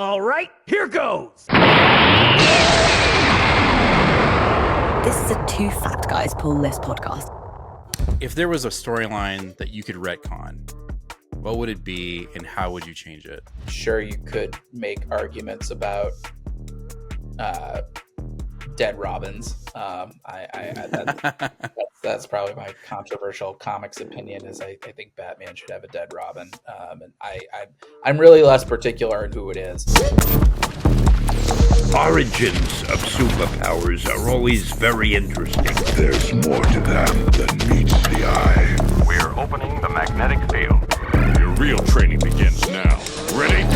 All right, here goes! This is a Two Fat Guys Pull List podcast. If there was a storyline that you could retcon, what would it be and how would you change it? Sure, you could make arguments about dead Robins. That's probably my controversial comics opinion. Is I think Batman should have a dead Robin, and I'm really less particular in who it is. Origins of superpowers are always very interesting. There's more to them than meets the eye. We're opening the magnetic field. Your real training begins now. Ready?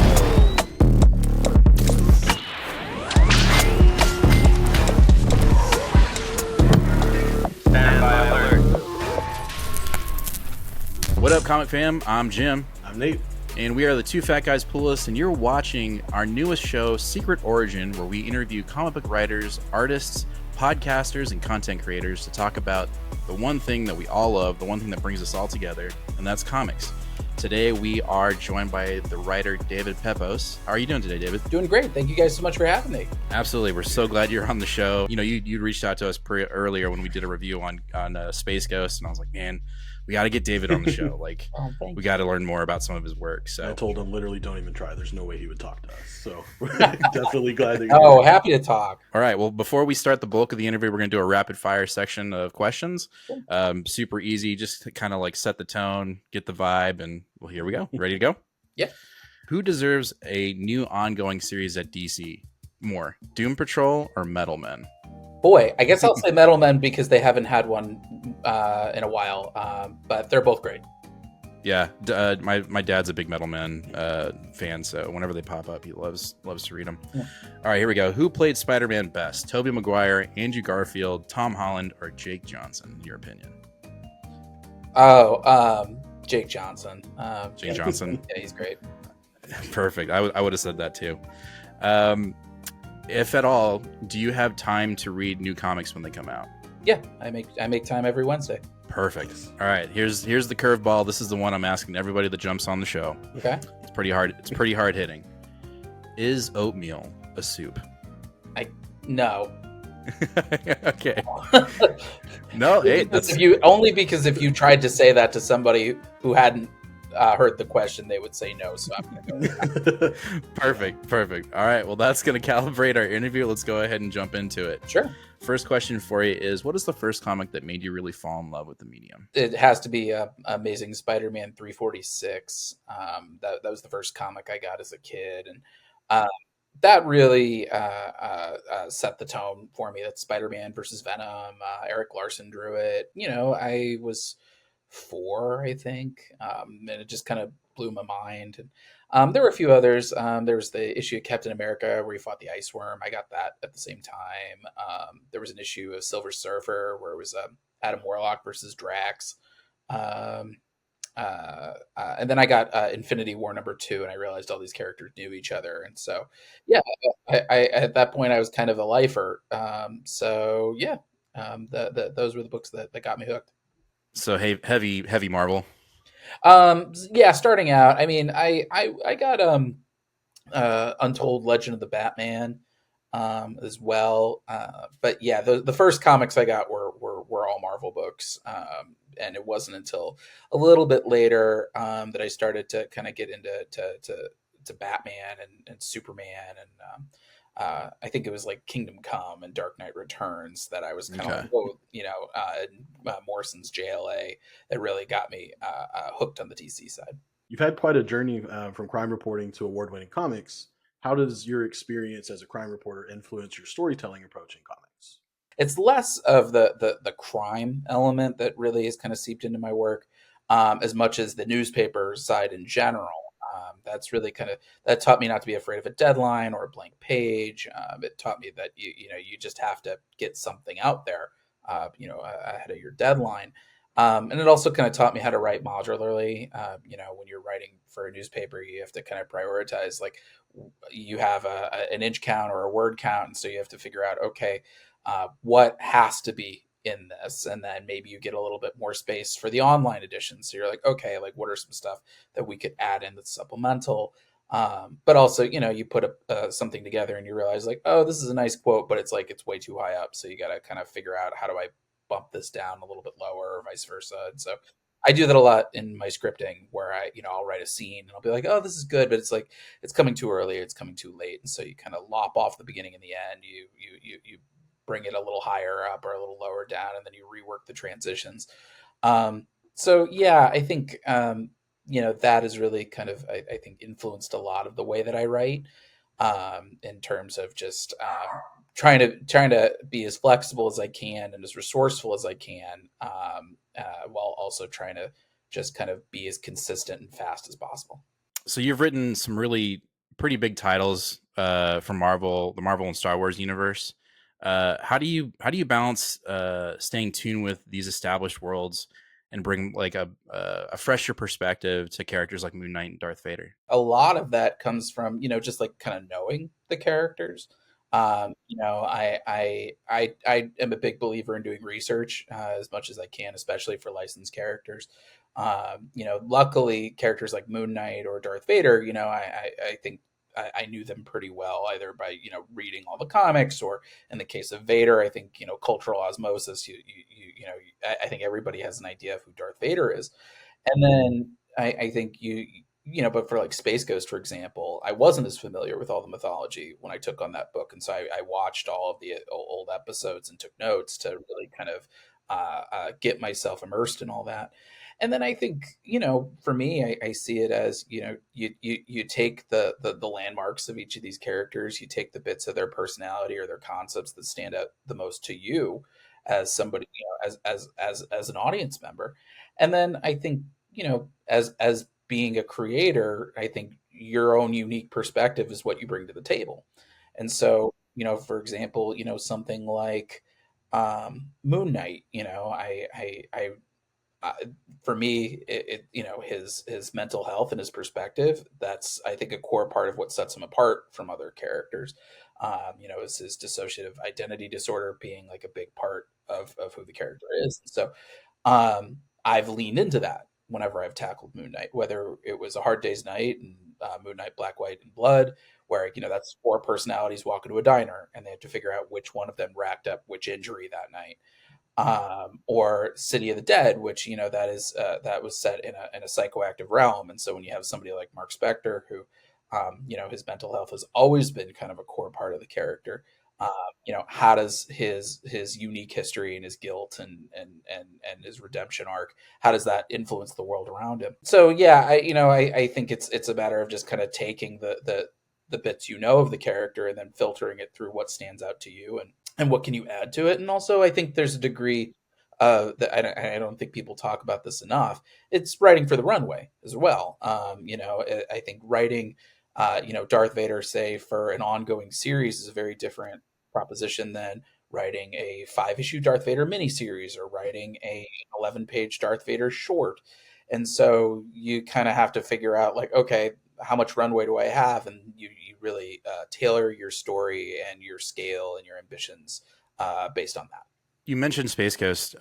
Stand by alert. What up, comic fam? I'm Jim. I'm Nate. And we are the Two Fat Guys Pull List, and you're watching our newest show, Secret Origin, where we interview comic book writers, artists, podcasters, and content creators to talk about the one thing that we all love, the one thing that brings us all together, and that's comics. Today, we are joined by the writer David Pepose. How are you doing today, David? Doing great. Thank you guys so much for having me. Absolutely. We're so glad you're on the show. You know, you reached out to us earlier when we did a review on Space Ghost, and I was like, man, we got to get David on the show. Like, we got to learn more about some of his work. So I told him literally don't even try. There's no way he would talk to us. So we're definitely glad that you're here. Happy to talk. All right. Well, before we start the bulk of the interview, we're going to do a rapid fire section of questions. Super easy, just to kind of like set the tone, get the vibe, and well, here we go. Ready to go? Yeah. Who deserves a new ongoing series at DC more, Doom Patrol or Metal Men? Boy, I guess I'll say Metal Men because they haven't had one in a while, but they're both great. Yeah, my dad's a big Metal Men fan, so whenever they pop up, he loves to read them. Yeah. All right, here we go. Who played Spider-Man best? Tobey Maguire, Andrew Garfield, Tom Holland, or Jake Johnson, in your opinion? Jake Johnson. Jake Johnson? Yeah, he's great. Perfect. I would have said that too. If at all, do you have time to read new comics when they come out? Yeah, I make time every Wednesday. Perfect. All right, here's the curveball. This is the one I'm asking everybody that jumps on the show. Okay. It's pretty hard. It's pretty hard hitting. Is oatmeal a soup? No. Okay. No, hey, that's if you tried to say that to somebody who hadn't heard the question, they would say no. So I'm going to go with that. Perfect. All right. Well, that's going to calibrate our interview. Let's go ahead and jump into it. Sure. First question for you is, what is the first comic that made you really fall in love with the medium? It has to be Amazing Spider-Man 346. That was the first comic I got as a kid, and that really set the tone for me. That's Spider-Man versus Venom. Eric Larson drew it. You know, I was 4, I think, and it just kind of blew my mind. And there were a few others. There was the issue of Captain America where he fought the Ice Worm. I got that at the same time. There was an issue of Silver Surfer where it was Adam Warlock versus Drax. And then I got Infinity War #2, and I realized all these characters knew each other. And so, yeah, I at that point I was kind of a lifer. Those were the books that got me hooked. So heavy Marvel. Yeah, starting out, I mean, I got Untold Legend of the Batman as well. But yeah, the first comics I got were all Marvel books. And it wasn't until a little bit later that I started to kind of get into to Batman and Superman, and I think it was like Kingdom Come and Dark Knight Returns that I was kind of Morrison's JLA that really got me hooked on the DC side. You've had quite a journey from crime reporting to award-winning comics. How does your experience as a crime reporter influence your storytelling approach in comics? It's less of the crime element that really has kind of seeped into my work, as much as the newspaper side in general. That's really that taught me not to be afraid of a deadline or a blank page. It taught me that you just have to get something out there, ahead of your deadline. And it also kind of taught me how to write modularly. When you're writing for a newspaper, you have to kind of prioritize, like you have an inch count or a word count. And so you have to figure out, okay, what has to be in this, and then maybe you get a little bit more space for the online edition. So you're like, okay, like what are some stuff that we could add in that's supplemental? But also, you put something together and you realize like, oh, this is a nice quote, but it's like it's way too high up. So you got to kind of figure out, how do I bump this down a little bit lower, or vice versa. And so I do that a lot in my scripting, where I'll write a scene and I'll be like, oh, this is good, but it's like it's coming too early, it's coming too late, and so you kind of lop off the beginning and the end. You bring it a little higher up or a little lower down, and then you rework the transitions. So yeah, I think that has really kind of I think influenced a lot of the way that I write, in terms of just trying to be as flexible as I can and as resourceful as I can, while also trying to just kind of be as consistent and fast as possible. So you've written some really pretty big titles from the Marvel and Star Wars universe. How do you balance staying tuned with these established worlds and bring like a fresher perspective to characters like Moon Knight and Darth Vader? A lot of that comes from just like kind of knowing the characters. I am a big believer in doing research as much as I can, especially for licensed characters. Luckily, characters like Moon Knight or Darth Vader, I think I knew them pretty well, either by reading all the comics, or in the case of Vader, I think cultural osmosis. I think everybody has an idea of who Darth Vader is, and then I think but for like Space Ghost, for example, I wasn't as familiar with all the mythology when I took on that book, and so I watched all of the old episodes and took notes to really kind of get myself immersed in all that. And then I think, for me, I see it as, you take the landmarks of each of these characters, you take the bits of their personality or their concepts that stand out the most to you as somebody, as an audience member. And then I think, as being a creator, I think your own unique perspective is what you bring to the table. And so, for example, something like Moon Knight, uh, for me, his mental health and his perspective, that's, I think, a core part of what sets him apart from other characters. Is his dissociative identity disorder being like a big part of who the character is. So I've leaned into that whenever I've tackled Moon Knight, whether it was A Hard Day's Night and Moon Knight Black, White, and Blood, where that's four personalities walk into a diner and they have to figure out which one of them racked up which injury that night. Or City of the Dead, which that was set in a psychoactive realm, and so when you have somebody like Mark Spector, who his mental health has always been kind of a core part of the character. How does his unique history and his guilt and his redemption arc, how does that influence the world around him? So yeah, I think it's a matter of just kind of taking the bits of the character and then filtering it through what stands out to you and what can you add to it. And also, I think there's a degree that I don't think people talk about this enough. It's writing for the runway as well. I think writing, Darth Vader, say, for an ongoing series is a very different proposition than writing a 5-issue Darth Vader miniseries or writing a 11-page Darth Vader short. And so you kind of have to figure out, like, okay, how much runway do I have? And you really tailor your story and your scale and your ambitions based on that. You mentioned Space Ghost.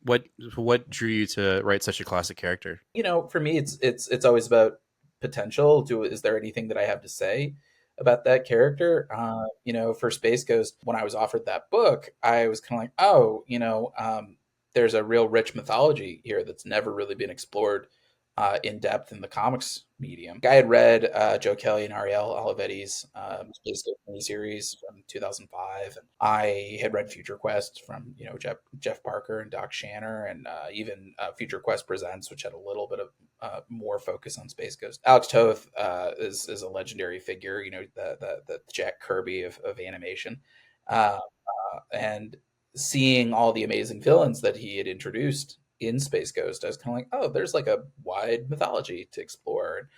What drew you to write such a classic character? For me, it's always about potential. Is there anything that I have to say about that character? For Space Ghost, when I was offered that book, I was kind of like, oh, there's a real rich mythology here that's never really been explored in depth in the comics medium. I had read Joe Kelly and Ariel Olivetti's Space Ghost miniseries from 2005. And I had read Future Quest from Jeff Parker and Doc Shanner, and even Future Quest Presents, which had a little bit of more focus on Space Ghost. Alex Toth is a legendary figure, the Jack Kirby of animation, and seeing all the amazing villains that he had introduced in Space Ghost, I was kind of like, oh, there's like a wide mythology to explore.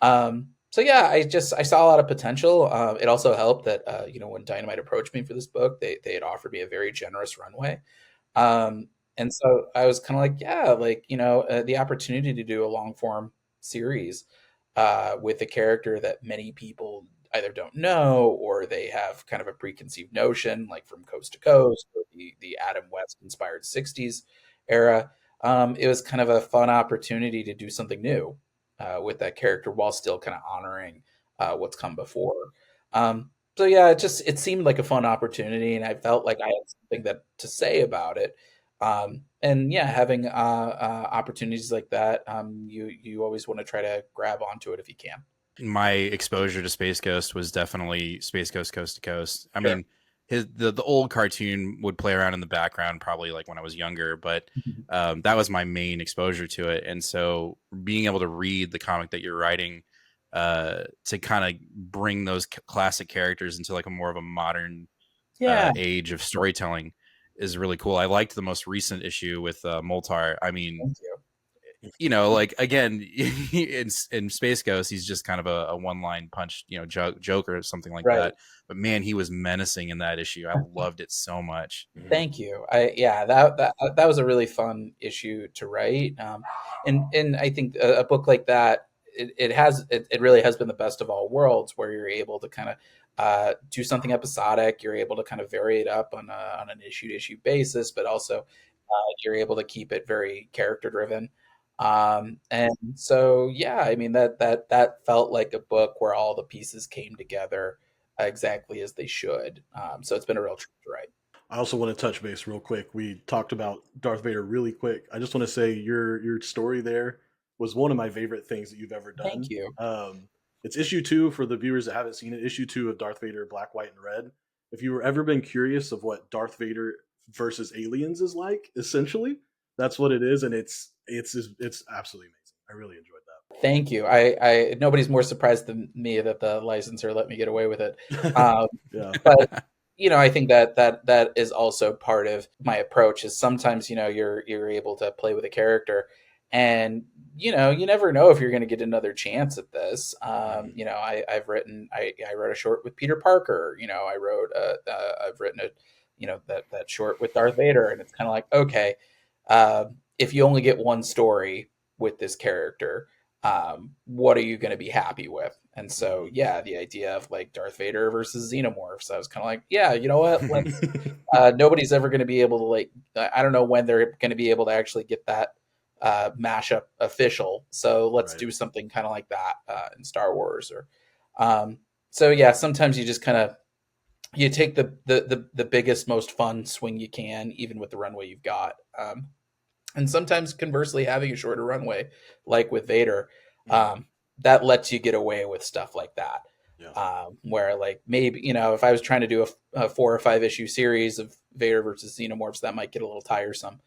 So yeah, I saw a lot of potential. It also helped that when Dynamite approached me for this book, they had offered me a very generous runway. And so I was kind of like, yeah, like, the opportunity to do a long form series with a character that many people either don't know, or they have kind of a preconceived notion, like from Coast to Coast, or the Adam West inspired 60s era. It was kind of a fun opportunity to do something new with that character while still kind of honoring what's come before. So yeah, it seemed like a fun opportunity, and I felt like I had something to say about it. And yeah, having opportunities like that, you always want to try to grab onto it if you can. My exposure to Space Ghost was definitely Space Ghost Coast to Coast. I Sure. mean, the old cartoon would play around in the background probably like when I was younger, but that was my main exposure to it. And so being able to read the comic that you're writing to kind of bring those classic characters into like a more of a modern Yeah. age of storytelling is really cool. I liked the most recent issue with Moltar. I mean, Thank you. you know, like again, in Space Ghost, he's just kind of a one line punch, you know, joke or something like Right. that. But man, he was menacing in that issue. I loved it so much. Thank you. That was a really fun issue to write. And I think a book like that, it really has been the best of all worlds, where you're able to kind of do something episodic. You're able to kind of vary it up on an issue to issue basis, but also you're able to keep it very character driven. And so yeah, I mean that felt like a book where all the pieces came together exactly as they should. So it's been a real treat to write. I also want to touch base real quick. We talked about Darth Vader really quick. I just want to say your story there was one of my favorite things that you've ever Thank done. you. It's issue 2 for the viewers that haven't seen it. Issue 2 of Darth Vader, Black, White, and Red. If you were ever been curious of what Darth Vader versus aliens is like, essentially, that's what it is, and it's absolutely amazing. I really enjoyed Thank you. Nobody's more surprised than me that the licensor let me get away with it. that. Yeah. But I think that is also part of my approach. Is sometimes you're able to play with a character, and you never know if you're going to get another chance at this. I wrote a short with Peter Parker. I've written that short with Darth Vader, and it's kind of like, okay, if you only get one story with this character, what are you going to be happy with? And so, yeah, the idea of like Darth Vader versus Xenomorphs, I was kind of like, yeah, you know what? Nobody's ever going to be able to I don't know when they're going to be able to actually get that mashup official. So let's Right. do something kind of like that in Star Wars. So yeah, sometimes you just kind of you take the biggest, most fun swing you can, even with the runway you've got. And sometimes conversely, having a shorter runway, like with Vader, that lets you get away with stuff like that. Yeah. Where like maybe, if I was trying to do a 4 or 5 issue series of Vader versus Xenomorphs, that might get a little tiresome.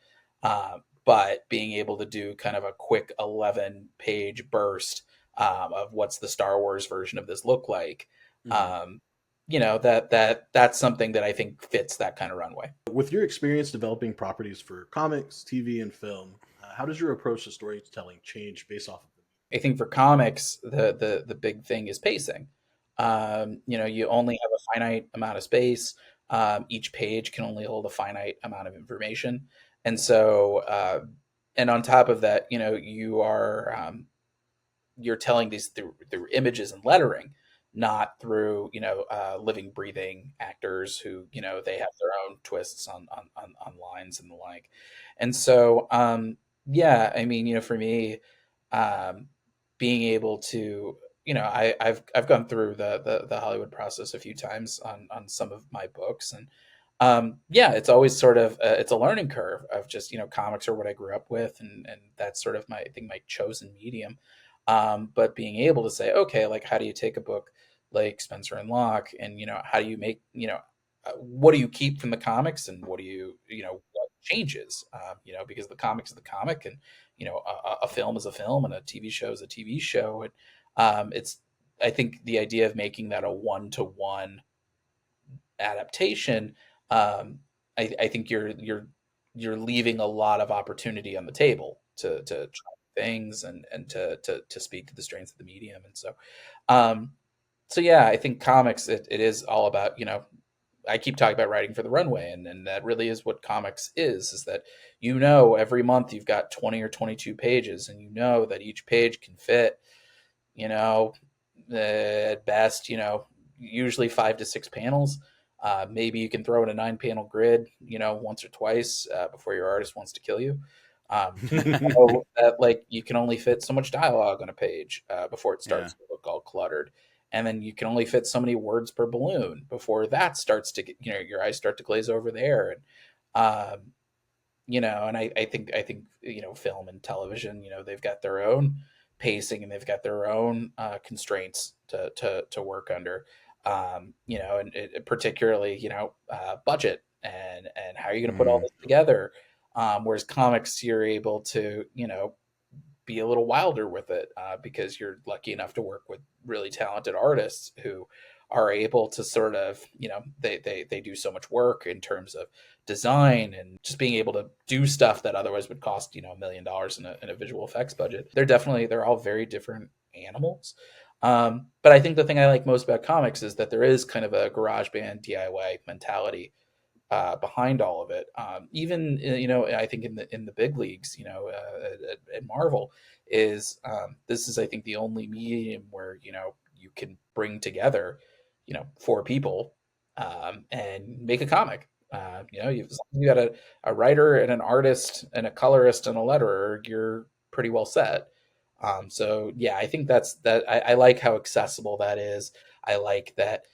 But being able to do kind of a quick 11-page burst of what's the Star Wars version of this look like, that's something that I think fits that kind of runway. With your experience developing properties for comics, TV, and film, how does your approach to storytelling change based off of them? I think for comics, the big thing is pacing. You only have a finite amount of space. Each page can only hold a finite amount of information, and so and on top of that, you're telling these through images and lettering, not through living, breathing actors who they have their own twists on lines and the like. And so yeah, I mean, for me, being able to I've gone through the Hollywood process a few times on some of my books, and yeah, it's always sort of it's a learning curve of just comics are what I grew up with, and that's sort of I think my chosen medium. But being able to say, okay, like how do you take a book like Spencer and Locke, and how do you make what do you keep from the comics, and what do what changes? Because the comic is the comic, and a film is a film, and a TV show is a TV show, and it's I think the idea of making that a 1-to-1 adaptation, I think you're leaving a lot of opportunity on the table to try things and to speak to the strengths of the medium. And so yeah, I think comics it is all about I keep talking about writing for the runway, and that really is what comics is that every month you've got 20 or 22 pages, and that each page can fit at best usually 5 to 6 panels. Maybe you can throw in a 9-panel grid once or twice before your artist wants to kill you. That like you can only fit so much dialogue on a page before it starts to look all cluttered. and then you can only fit so many words per balloon before that starts to get, your eyes start to glaze over there. And and I think film and television, they've got their own pacing, and they've got their own constraints to work under. And particularly, budget, and how are you going to put all this together? Whereas comics, you're able to, be a little wilder with it, because you're lucky enough to work with really talented artists who are able to sort of, they do so much work in terms of design and just being able to do stuff that otherwise would cost, $1 million in a visual effects budget. They're all very different animals. But I think the thing I like most about comics is that there is kind of a garage band DIY mentality behind all of it. Even I think in the big leagues, at Marvel, is this is, I think, the only medium where you can bring together 4 people and make a comic. You got a writer and an artist and a colorist and a letterer, you're pretty well set. So yeah, I think I like how accessible that is. I like that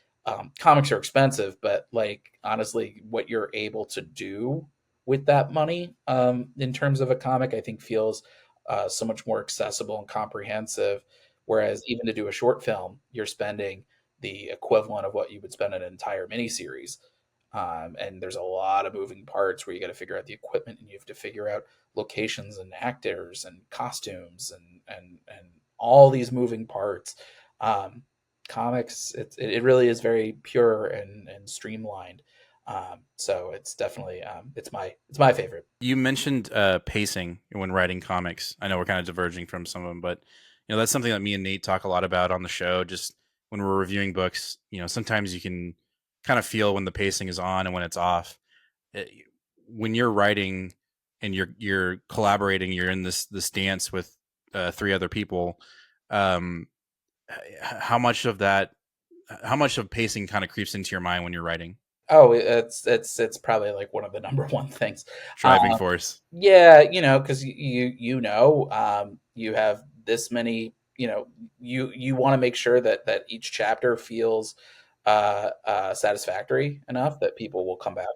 comics are expensive, but like honestly, what you're able to do with that money in terms of a comic, I think feels so much more accessible and comprehensive. Whereas even to do a short film, you're spending the equivalent of what you would spend on an entire miniseries. And there's a lot of moving parts where you got to figure out the equipment, and you have to figure out locations and actors and costumes and all these moving parts. Comics, it really is very pure and streamlined. So it's definitely it's my favorite. You mentioned pacing when writing comics. I know we're kind of diverging from some of them, but that's something that me and Nate talk a lot about on the show. Just when we're reviewing books, sometimes you can kind of feel when the pacing is on and when it's off. When you're writing and you're collaborating, you're in this dance with 3 other people. How much of pacing kind of creeps into your mind when you're writing? Oh, it's probably like one of the number one things. Driving force. Yeah, because you have this many, you want to make sure that each chapter feels satisfactory enough that people will come back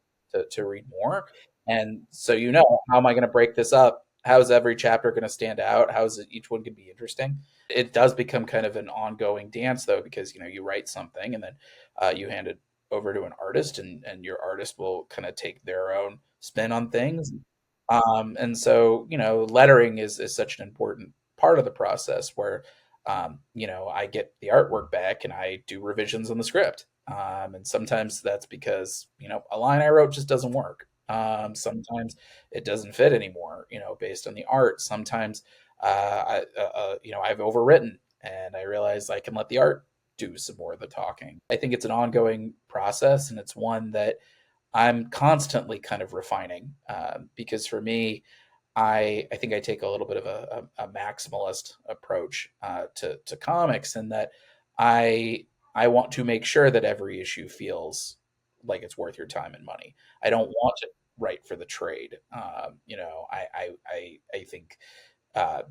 to read more. And so, how am I going to break this up? How is every chapter going to stand out? How is each one going to be interesting? It does become kind of an ongoing dance, though, because you write something, and then you hand it over to an artist, and your artist will kind of take their own spin on things. And so, lettering is such an important part of the process where, I get the artwork back and I do revisions on the script. And sometimes that's because, a line I wrote just doesn't work. Sometimes it doesn't fit anymore, based on the art. Sometimes, I've overwritten and I realize I can let the art do some more of the talking. I think it's an ongoing process, and it's one that I'm constantly kind of refining, because for me, I think I take a little bit of a maximalist approach to comics, in that I want to make sure that every issue feels like it's worth your time and money. I don't want to write for the trade. I think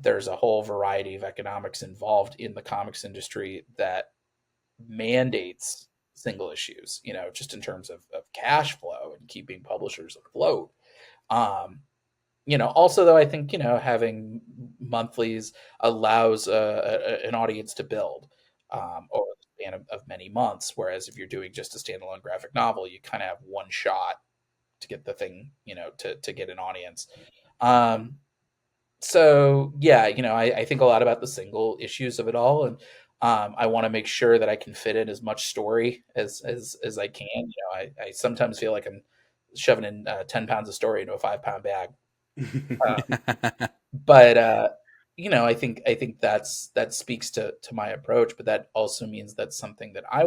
there's a whole variety of economics involved in the comics industry that mandates single issues, just in terms of cash flow and keeping publishers afloat. Also though, I think, having monthlies allows an audience to build over the span of many months. Whereas if you're doing just a standalone graphic novel, you kind of have one shot to get the thing, to get an audience. So yeah, I think a lot about the single issues of it all, and I want to make sure that I can fit in as much story as I can. I sometimes feel like I'm shoving in 10 pounds of story into a 5-pound bag. But I think that speaks to my approach. But that also means that's something that I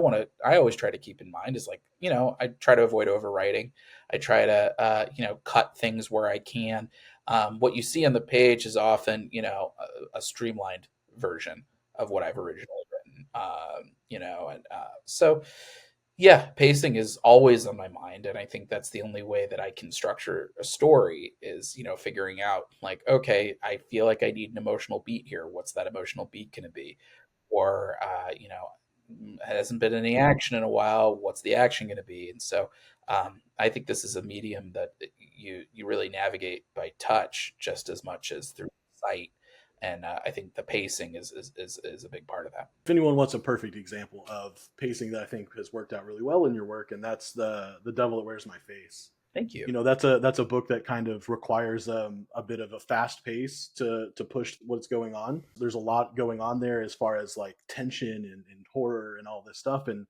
always try to keep in mind, is like, I try to avoid overwriting. I try to cut things where I can. What you see on the page is often a streamlined version of what I've originally written. So yeah, pacing is always on my mind, and I think that's the only way that I can structure a story is, figuring out like, okay, I feel like I need an emotional beat here. What's that emotional beat going to be? Or, hasn't been any action in a while. What's the action going to be? And so I think this is a medium that you really navigate by touch just as much as through sight. And I think the pacing is a big part of that. If anyone wants a perfect example of pacing that I think has worked out really well in your work, and that's the Devil That Wears My Face. Thank you. You know, that's a book that kind of requires a bit of a fast pace to push what's going on. There's a lot going on there as far as like tension and horror and all this stuff. And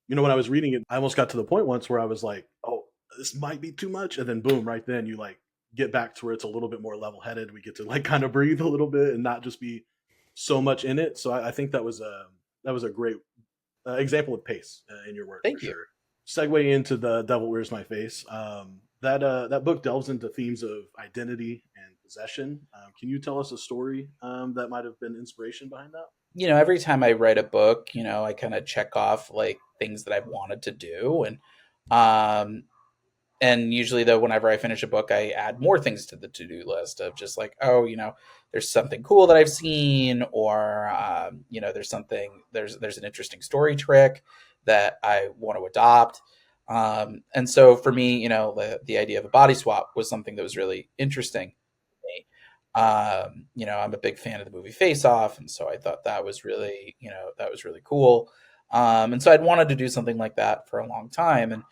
you know, when I was reading it, I almost got to the point once where I was like, oh, this might be too much, and then boom, right then you like get back to where it's a little bit more level headed. We get to like kind of breathe a little bit and not just be so much in it. So I think that was a great example of pace in your work. Thank for you. Sure. Segue into the Devil Wears My Face. That book delves into themes of identity and possession. Can you tell us a story that might have been inspiration behind that? You know, every time I write a book, you know, I kind of check off like things that I've wanted to do, um, and usually though, whenever I finish a book, I add more things to the to-do list of just like, oh, you know, there's something cool that I've seen, or you know, there's an interesting story trick that I want to adopt. And so for me, you know, the idea of a body swap was something that was really interesting to me. You know, I'm a big fan of the movie Face Off, and so I thought that was really, you know, that was really cool. And so I'd wanted to do something like that for a long time, and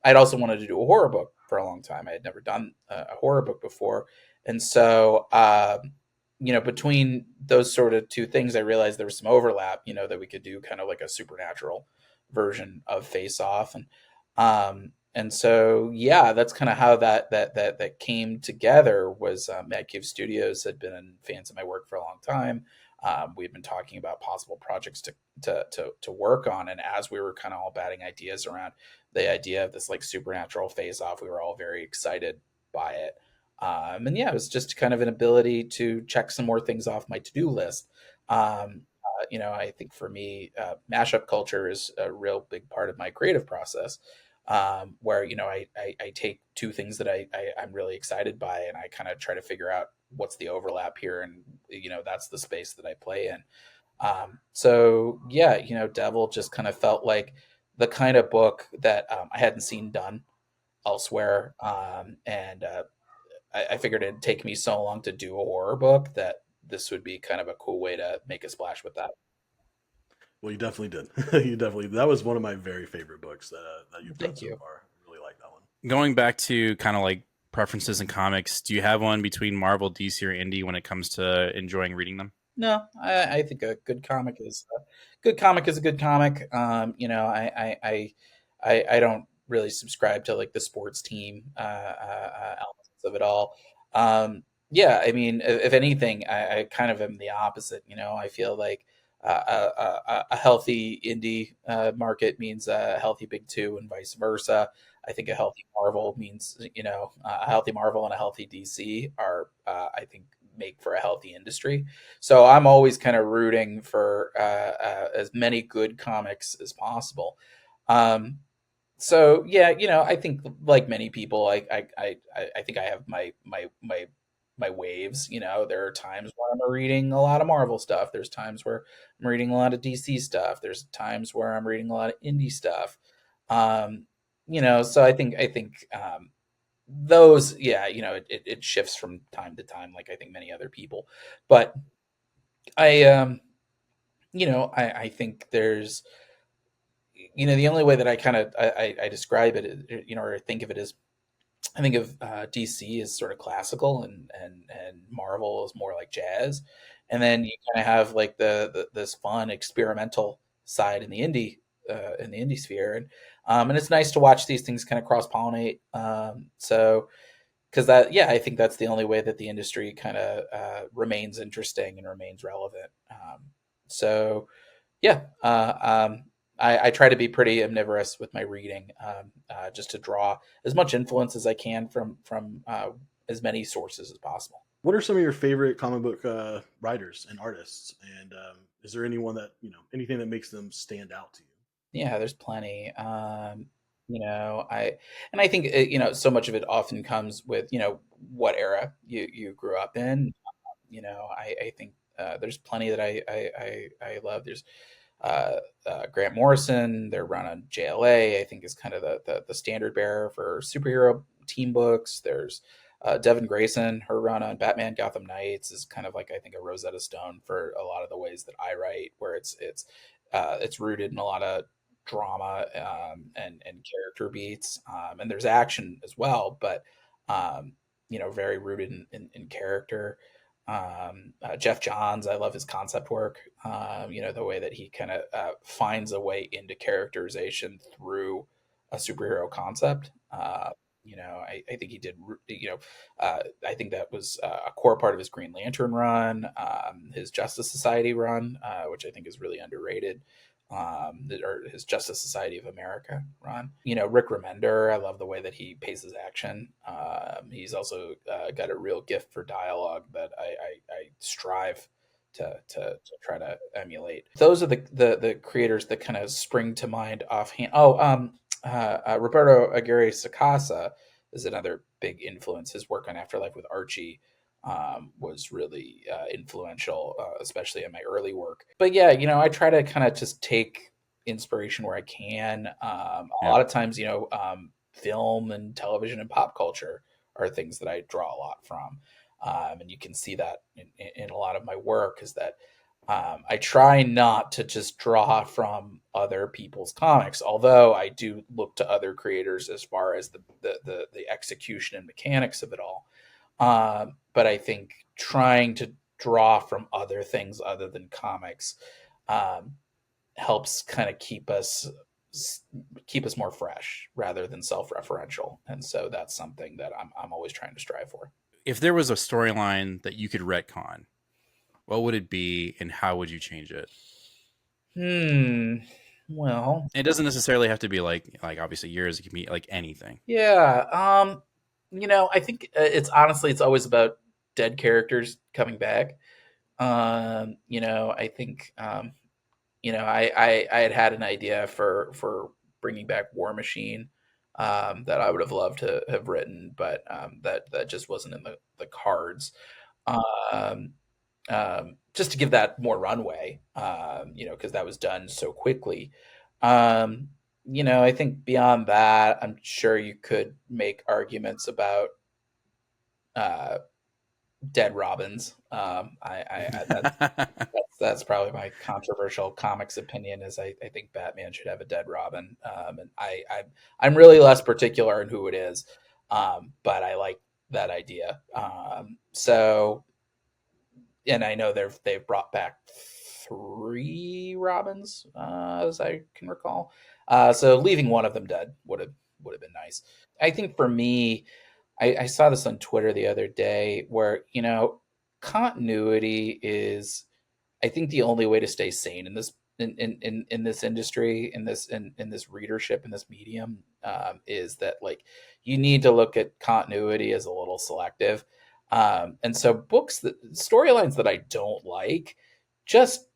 I'd also wanted to do a horror book for a long time. I had never done a horror book before, and so you know, between those sort of two things, I realized there was some overlap. You know, that we could do kind of like a supernatural version of Face Off, and so yeah, that's kind of how that came together. Was Mad Cave Studios had been fans of my work for a long time. We'd been talking about possible projects to work on, and as we were kind of all batting ideas around the idea of this like supernatural Face Off, we were all very excited by it. And yeah, it was just kind of an ability to check some more things off my to-do list. You know, I think for me, mashup culture is a real big part of my creative process, where, you know, I take two things that I'm really excited by, and I kind of try to figure out what's the overlap here. And, you know, that's the space that I play in. So yeah, you know, Devil just kind of felt like the kind of book that I hadn't seen done elsewhere. And I figured it'd take me so long to do a horror book that this would be kind of a cool way to make a splash with that. Well, you definitely did. You definitely. That was one of my very favorite books that you've done Thank so you. far. I really like that one. Going back to kind of like preferences in comics, do you have one between Marvel, DC, or indie when it comes to enjoying reading them? No, I think a good comic is a good comic is a good comic. You know, I don't really subscribe to like the sports team elements of it all. Yeah, I mean, if anything, I kind of am the opposite. You know, I feel like a healthy indie market means a healthy big two, and vice versa. I think a healthy Marvel means, you know, a healthy Marvel and a healthy DC are, I think, make for a healthy industry. So I'm always kind of rooting for as many good comics as possible. Um, so yeah, you know, I think like many people, I think I have my waves. You know, there are times where I'm reading a lot of Marvel stuff. There's times where I'm reading a lot of DC stuff. There's times where I'm reading a lot of indie stuff. Um, you know, so I think those, yeah, you know, it shifts from time to time, like I think many other people. But I, you know, I think there's, you know, the only way that I kind of I describe it, you know, or think of it is, I think of DC as sort of classical, and Marvel is more like jazz, and then you kind of have like the this fun experimental side in the indie sphere, and it's nice to watch these things kind of cross pollinate. So because that, yeah, I think that's the only way that the industry kind of remains interesting and remains relevant. So yeah, I try to be pretty omnivorous with my reading, just to draw as much influence as I can from as many sources as possible. What are some of your favorite comic book writers and artists? And is there anyone that, you know, anything that makes them stand out to you? Yeah, there's plenty. You know, I think you know, so much of it often comes with, you know, what era you grew up in. You know, I think there's plenty that I love. There's Grant Morrison, their run on JLA, I think, is kind of the standard bearer for superhero team books. There's Devin Grayson, her run on Batman Gotham Knights is kind of like, I think, a Rosetta Stone for a lot of the ways that I write, where it's rooted in a lot of drama and character beats, and there's action as well, but very rooted in character. Jeff Johns, I love his concept work. The way that he kind of finds a way into characterization through a superhero concept. I think he did. I think that was a core part of his Green Lantern run, his Justice Society run, which I think is really underrated. Or his Justice Society of America run. Rick Remender, I love the way that he paces action. He's also got a real gift for dialogue that I strive to try to emulate. Those are the creators that kind of spring to mind offhand. Roberto Aguirre Sacasa is another big influence. His work on Afterlife with Archie was really influential, especially in my early work. But yeah, I try to kind of just take inspiration where I can. A lot of times, film and television and pop culture are things that I draw a lot from. And you can see that in a lot of my work, is that I try not to just draw from other people's comics, although I do look to other creators as far as the execution and mechanics of it all. But I think trying to draw from other things other than comics helps kind of keep us more fresh rather than self-referential. And so that's something that I'm always trying to strive for. If there was a storyline that you could retcon, what would it be and how would you change it? Well, it doesn't necessarily have to be like obviously yours. It can be like anything. Yeah. I think it's always about dead characters coming back. I think, I had an idea for bringing back War Machine that I would have loved to have written, but that just wasn't in the cards. Just to give that more runway, because that was done so quickly. I think beyond that, I'm sure you could make arguments about dead Robins. That's probably my controversial comics opinion. Is I think Batman should have a dead Robin, and I'm really less particular in who it is, but I like that idea. And I know they've brought back 3 Robins, as I can recall. So leaving one of them dead would have been nice. I think for me, I saw this on Twitter the other day where, continuity is, I think, the only way to stay sane in this in this industry, in this readership, in this medium, is that like you need to look at continuity as a little selective. And so storylines that I don't like, just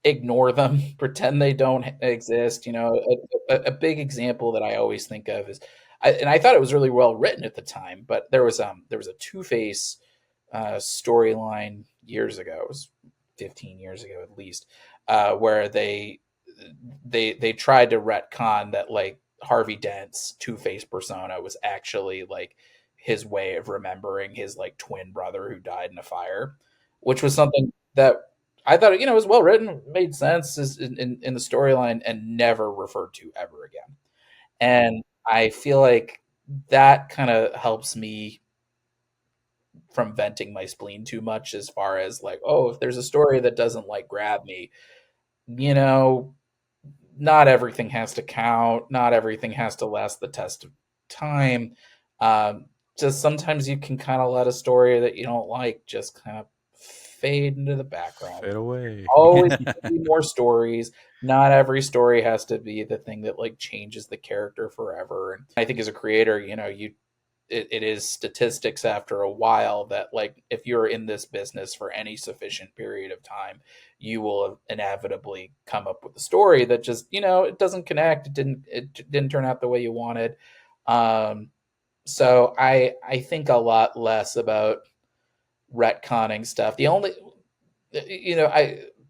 ignore them, pretend they don't exist. A big example that I always think of is, and I thought it was really well written at the time, but there was a Two-Face storyline years ago. It was 15 years ago at least, where they tried to retcon that like Harvey Dent's Two-Face persona was actually like his way of remembering his like twin brother who died in a fire, which was something that I thought, was well written, made sense in the storyline, and never referred to ever again. And I feel like that kind of helps me from venting my spleen too much, as far as like, if there's a story that doesn't like grab me, not everything has to count. Not everything has to last the test of time. Just sometimes you can kind of let a story that you don't like just kind of fade into the background. Fade away. Always be more stories. Not every story has to be the thing that like changes the character forever. And I think as a creator, it is statistics after a while that like if you're in this business for any sufficient period of time, you will inevitably come up with a story that just it doesn't connect. It didn't turn out the way you wanted. So I think a lot less about retconning stuff. The only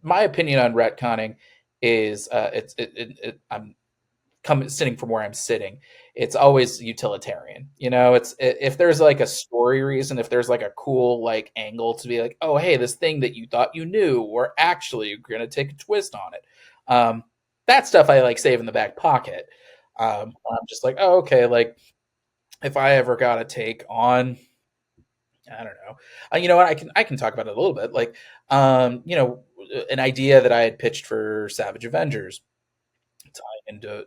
my opinion on retconning is I'm sitting from where I'm sitting, it's always utilitarian. It's if there's like a story reason, if there's like a cool like angle to be like, oh hey, this thing that you thought you knew, or actually you're gonna take a twist on it. That stuff I like save in the back pocket. I'm just like, oh okay, like if I ever got a take on, I don't know, you know what, I can talk about it a little bit, like an idea that I had pitched for Savage Avengers, tying into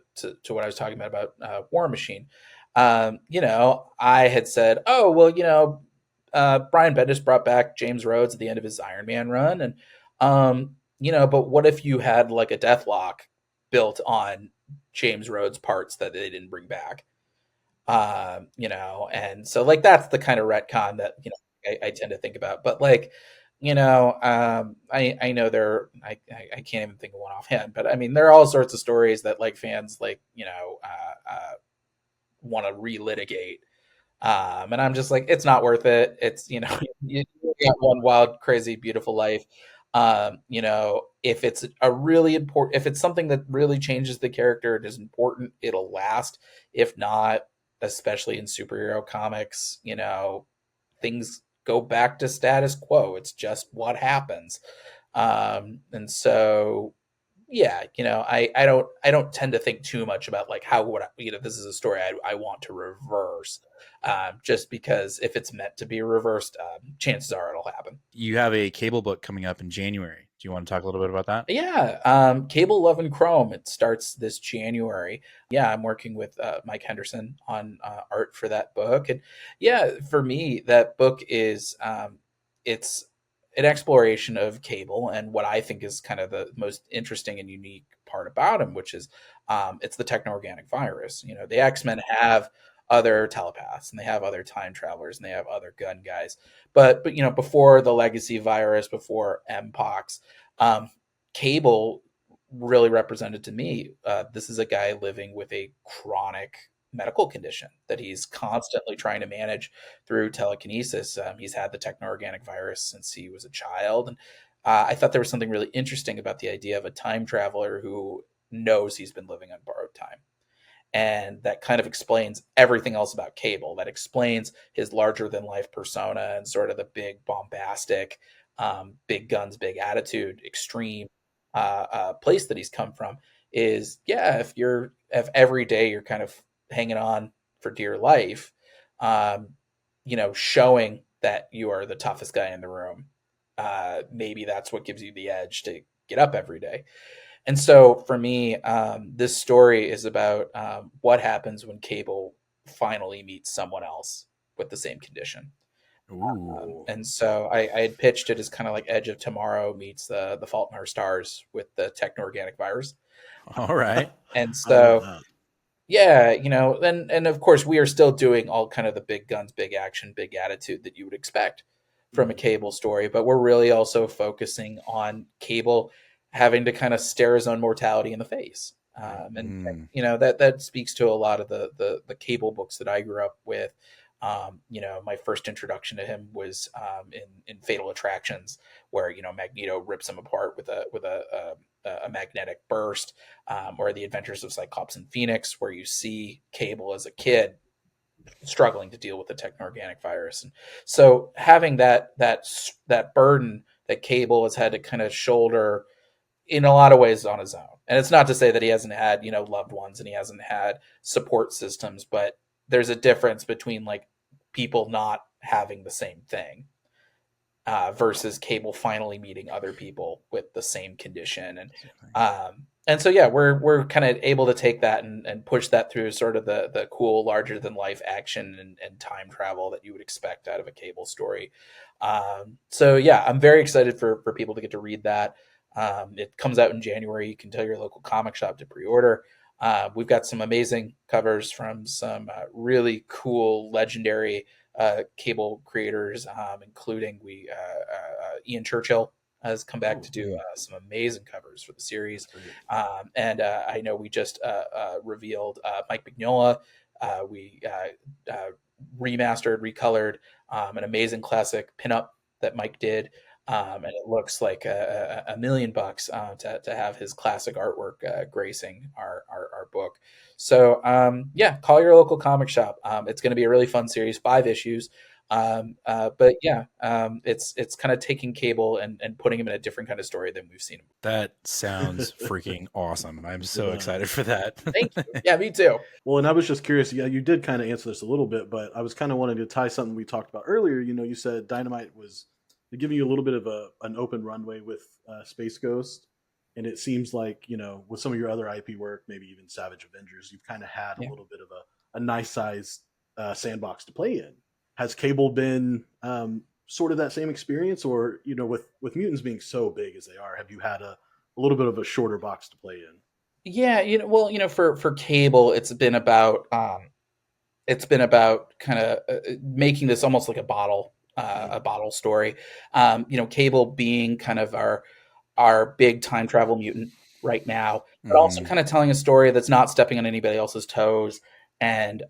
what I was talking about War Machine. I had said, oh well, Brian Bendis brought back James Rhodes at the end of his Iron Man run, and but what if you had like a Deathlock built on James Rhodes parts that they didn't bring back? And so like that's the kind of retcon that I tend to think about. But like, I know I can't even think of one offhand, but I mean there are all sorts of stories that like fans like want to relitigate. And I'm just like, it's not worth it. It's you got one wild, crazy, beautiful life. If it's a really important, if it's something that really changes the character, it is important, it'll last. If not, especially in superhero comics, things go back to status quo. It's just what happens. And so yeah, I don't tend to think too much about like how would this is a story I want to reverse, just because if it's meant to be reversed, chances are it'll happen. You have a Cable book coming up in January. Do you want to talk a little bit about that? Yeah, Cable Love and Chrome. It starts this January. Yeah, I'm working with Mike Henderson on art for that book, and yeah, for me, that book is it's an exploration of Cable and what I think is kind of the most interesting and unique part about him, which is it's the techno-organic virus. The X-Men have other telepaths and they have other time travelers and they have other gun guys, but before the legacy virus, before Mpox, Cable really represented to me, this is a guy living with a chronic medical condition that he's constantly trying to manage through telekinesis. He's had the techno-organic virus since he was a child, and I thought there was something really interesting about the idea of a time traveler who knows he's been living on borrowed time. And that kind of explains everything else about Cable. That explains his larger than life persona and sort of the big bombastic, big guns, big attitude, extreme place that he's come from. Is yeah, if every day you're kind of hanging on for dear life, showing that you are the toughest guy in the room, maybe that's what gives you the edge to get up every day. And so for me, this story is about what happens when Cable finally meets someone else with the same condition. And so I had pitched it as kind of like Edge of Tomorrow meets the Fault in Our Stars with the techno-organic virus. All right. And so yeah, and of course we are still doing all kind of the big guns, big action, big attitude that you would expect from a Cable story, but we're really also focusing on Cable having to kind of stare his own mortality in the face. That speaks to a lot of the Cable books that I grew up with. My first introduction to him was in Fatal Attractions, where Magneto rips him apart with a magnetic burst, or The Adventures of Cyclops and Phoenix, where you see Cable as a kid struggling to deal with the techno-organic virus. And so having that burden that Cable has had to kind of shoulder in a lot of ways on his own. And it's not to say that he hasn't had, loved ones and he hasn't had support systems, but there's a difference between like people not having the same thing versus Cable finally meeting other people with the same condition. And so, yeah, we're kind of able to take that and push that through sort of the cool, larger than life action and time travel that you would expect out of a Cable story. So yeah, I'm very excited for people to get to read that. It comes out in January. You can tell your local comic shop to pre-order. We've got some amazing covers from some really cool, legendary Cable creators, including Ian Churchill has come back to do some amazing covers for the series. And I know we just revealed Mike Mignola. We remastered, recolored an amazing classic pinup that Mike did. And it looks like a million bucks to have his classic artwork gracing our book. So yeah, call your local comic shop. It's going to be a really fun series, 5 issues. But yeah, it's kind of taking Cable and putting him in a different kind of story than we've seen him. That sounds freaking awesome. I'm so excited for that. Thank you. Yeah, me too. Well, and I was just curious. Yeah, you did kind of answer this a little bit, but I was kind of wanting to tie something we talked about earlier. You said Dynamite was giving you a little bit of an open runway with Space Ghost, and it seems like with some of your other IP work, maybe even Savage Avengers, you've kind of had a little bit of a nice sized sandbox to play in. Has Cable been sort of that same experience, or with mutants being so big as they are, have you had a little bit of a shorter box to play in? Yeah, for Cable, it's been about kind of making this almost like a bottle story. Cable being kind of our big time travel mutant right now, but also kind of telling a story that's not stepping on anybody else's toes. And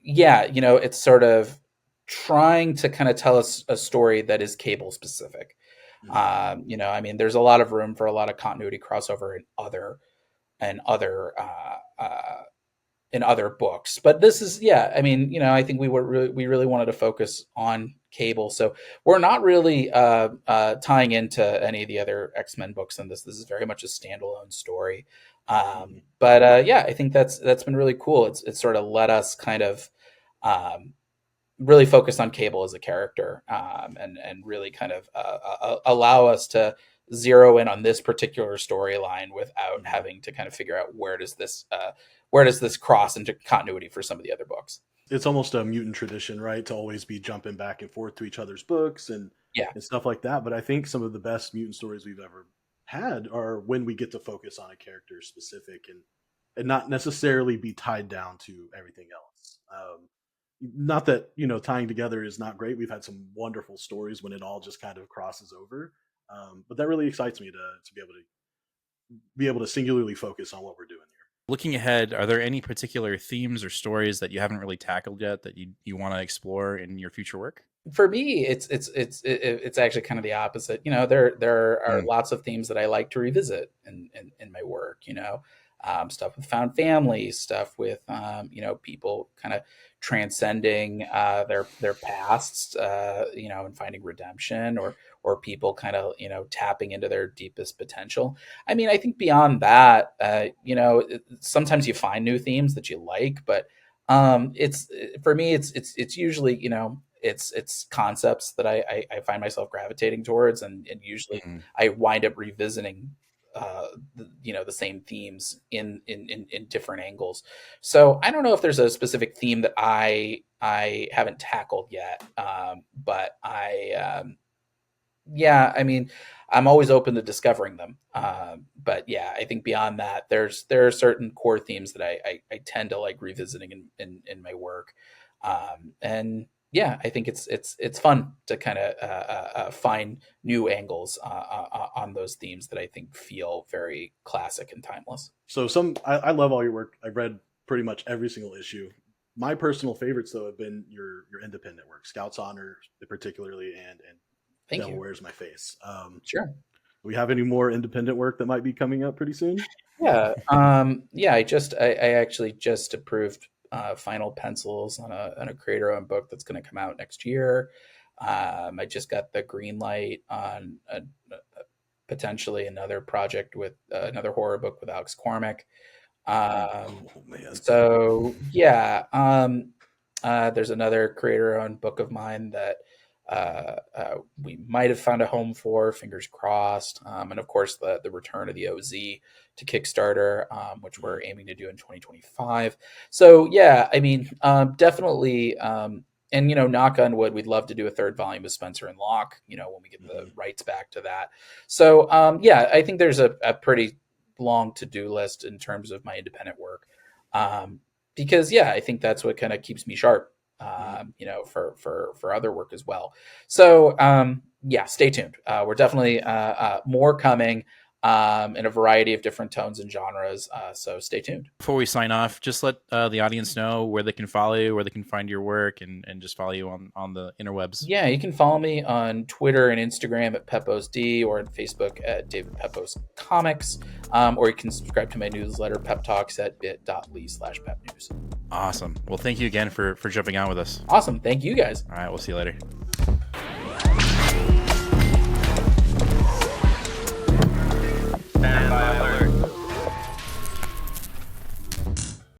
it's sort of trying to kind of tell us a story that is Cable specific. There's a lot of room for a lot of continuity crossover in other books, but this is, I think we really wanted to focus on Cable, so we're not really tying into any of the other X-Men books in this. This is very much a standalone story. But I think that's been really cool. It's sort of let us kind of really focus on Cable as a character, and really kind of allow us to zero in on this particular storyline without having to kind of figure out where does this cross into continuity for some of the other books. It's almost a mutant tradition, right, to always be jumping back and forth to each other's books and stuff like that. But I think some of the best mutant stories we've ever had are when we get to focus on a character specific and not necessarily be tied down to everything else. Not that tying together is not great. We've had some wonderful stories when it all just kind of crosses over, but that really excites me to be able to singularly focus on what we're doing here. Looking ahead, are there any particular themes or stories that you haven't really tackled yet that you want to explore in your future work? For me, it's actually kind of the opposite. There are lots of themes that I like to revisit in my work. Stuff with found family, stuff with people kind of transcending their pasts, and finding redemption, or people kind of tapping into their deepest potential. I mean, I think beyond that, sometimes you find new themes that you like, but it's for me, it's usually it's concepts that I find myself gravitating towards, and usually I wind up revisiting the same themes in different angles. So I don't know if there's a specific theme that I haven't tackled yet, but I'm always open to discovering them. But yeah, I think beyond that, there are certain core themes that I tend to like revisiting in my work, and yeah, I think it's fun to kind of find new angles on those themes that I think feel very classic and timeless. So I love all your work. I've read pretty much every single issue. My personal favorites, though, have been your independent work, Scout's Honor particularly, and Devil Wears My Face. Sure. Do we have any more independent work that might be coming up pretty soon? Yeah. I actually just approved final pencils on a creator-owned book that's going to come out next year. I just got the green light on potentially another project with another horror book with Alex Cormack. So yeah, there's another creator-owned book of mine that we might have found a home for, fingers crossed. And of course the return of the OZ to Kickstarter, which we're aiming to do in 2025. So yeah, I mean, definitely, and knock on wood, we'd love to do a third volume of Spencer and Locke, when we get the rights back to that. So yeah, I think there's a pretty long to-do list in terms of my independent work, because yeah, I think that's what kind of keeps me sharp, for other work as well. So yeah, stay tuned. We're definitely more coming. in a variety of different tones and genres. So stay tuned. Before we sign off, just let the audience know where they can follow you, where they can find your work, and just follow you on the interwebs. Yeah, you can follow me on Twitter and Instagram at PeposeD, or on Facebook at David Pepose Comics, or you can subscribe to my newsletter, Pep Talks, at bit.ly/pepnews. Awesome. Well, thank you again for jumping on with us. Awesome. Thank you guys. All right, we'll see you later.